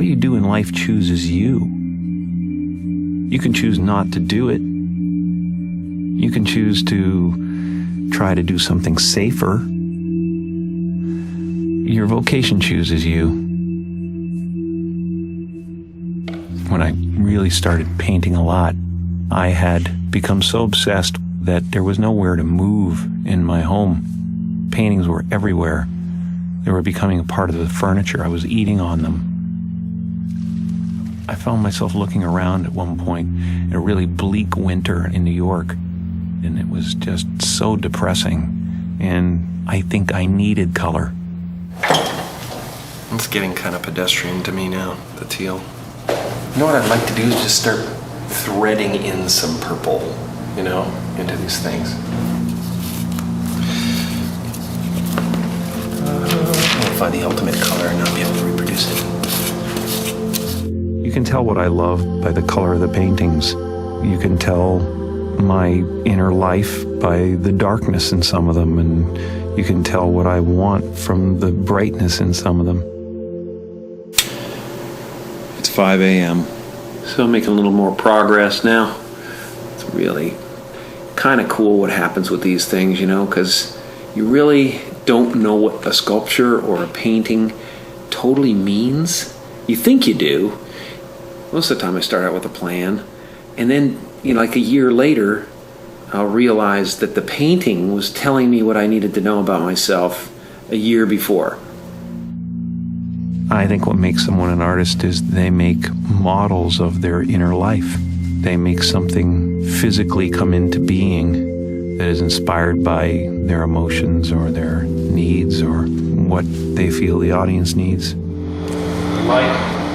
you do in life chooses you. You can choose not to do it. You can choose to try to do something safer. Your vocation chooses you. When I really started painting a lot, I had become so obsessed that there was nowhere to move in my home. Paintings were everywhere. They were becoming a part of the furniture. I was eating on them. I found myself looking around at one point in a really bleak winter in New York, and it was just so depressing, and I think I needed color. It's getting kind of pedestrian to me now, the teal. You know what I'd like to do is just start threading in some purple, into these things. I'll find the ultimate color and I'll be able to reproduce it. You can tell what I love by the color of the paintings. You can tell my inner life by the darkness in some of them, and you can tell what I want from the brightness in some of them. It's 5 a.m. So I'm making a little more progress now. It's really kind of cool what happens with these things, because you really don't know what a sculpture or a painting totally means. You think you do. Most of the time I start out with a plan, and then, like a year later, I'll realize that the painting was telling me what I needed to know about myself a year before. I think what makes someone an artist is they make models of their inner life. They make something physically come into being that is inspired by their emotions or their needs or what they feel the audience needs. Like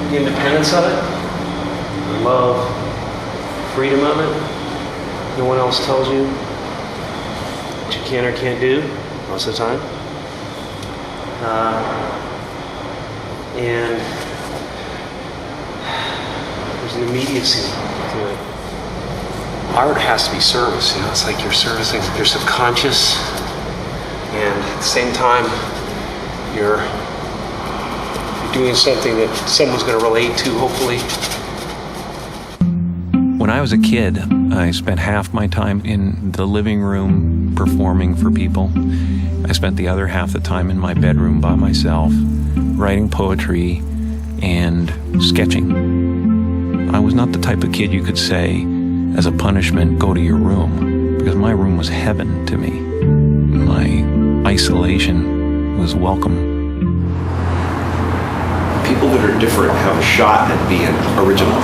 the independence of it, the love, freedom of it. No one else tells you what you can or can't do most of the time. And there's an immediacy to it. Art has to be service, it's like you're servicing your subconscious, and at the same time you're doing something that someone's going to relate to, hopefully. When I was a kid, I spent half my time in the living room performing for people. I spent the other half the time in my bedroom by myself, writing poetry and sketching. I was not the type of kid you could say, as a punishment, go to your room, because my room was heaven to me. My isolation was welcome. People that are different have a shot at being original.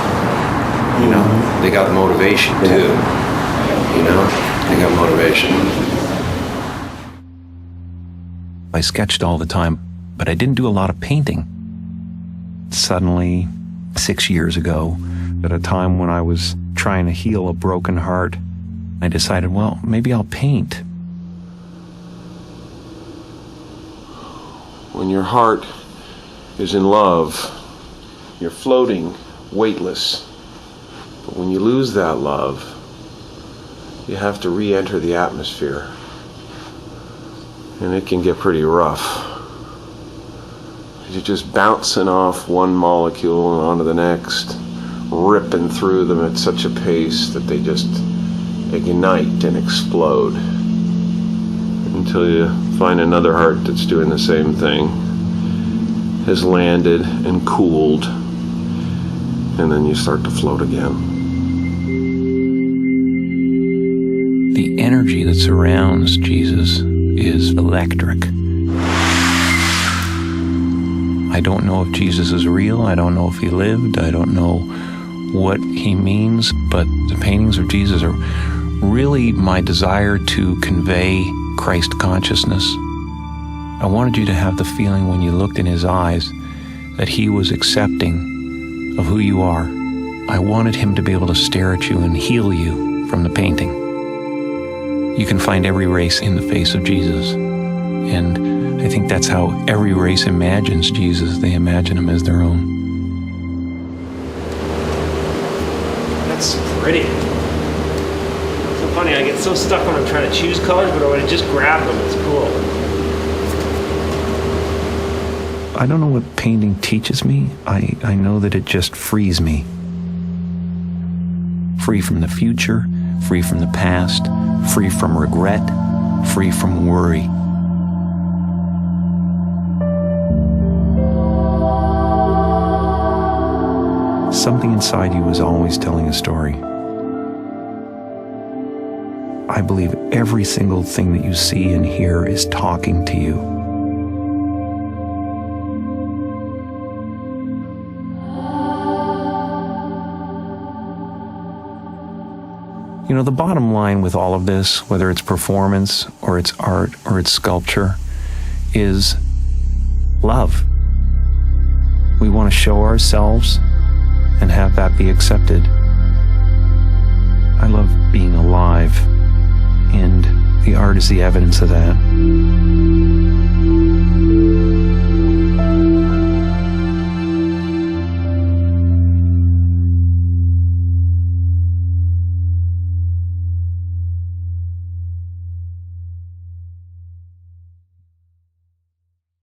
They got motivation too. They got motivation. I sketched all the time, but I didn't do a lot of painting. Suddenly, 6 years ago, at a time when I was trying to heal a broken heart, I decided, well, maybe I'll paint. When your heart is in love, you're floating, weightless. But when you lose that love, you have to re-enter the atmosphere. And it can get pretty rough. You're just bouncing off one molecule and onto the next, ripping through them at such a pace that they just ignite and explode. Until you find another heart that's doing the same thing, has landed and cooled, and then you start to float again. The energy that surrounds Jesus is electric. I don't know if Jesus is real. I don't know if he lived. I don't know what he means, but the paintings of Jesus are really my desire to convey Christ consciousness. I wanted you to have the feeling when you looked in his eyes that he was accepting of who you are. I wanted him to be able to stare at you and heal you from the painting. You can find every race in the face of Jesus. And I think that's how every race imagines Jesus. They imagine him as their own. That's pretty. So funny, I get so stuck when I'm trying to choose colors, but when I just grab them, it's cool. I don't know what painting teaches me. I know that it just frees me. Free from the future, free from the past, free from regret, free from worry. Something inside you is always telling a story. I believe every single thing that you see and hear is talking to you. You know, the bottom line with all of this, whether it's performance or it's art or it's sculpture, is love. We want to show ourselves and have that be accepted. I love being alive, and the art is the evidence of that.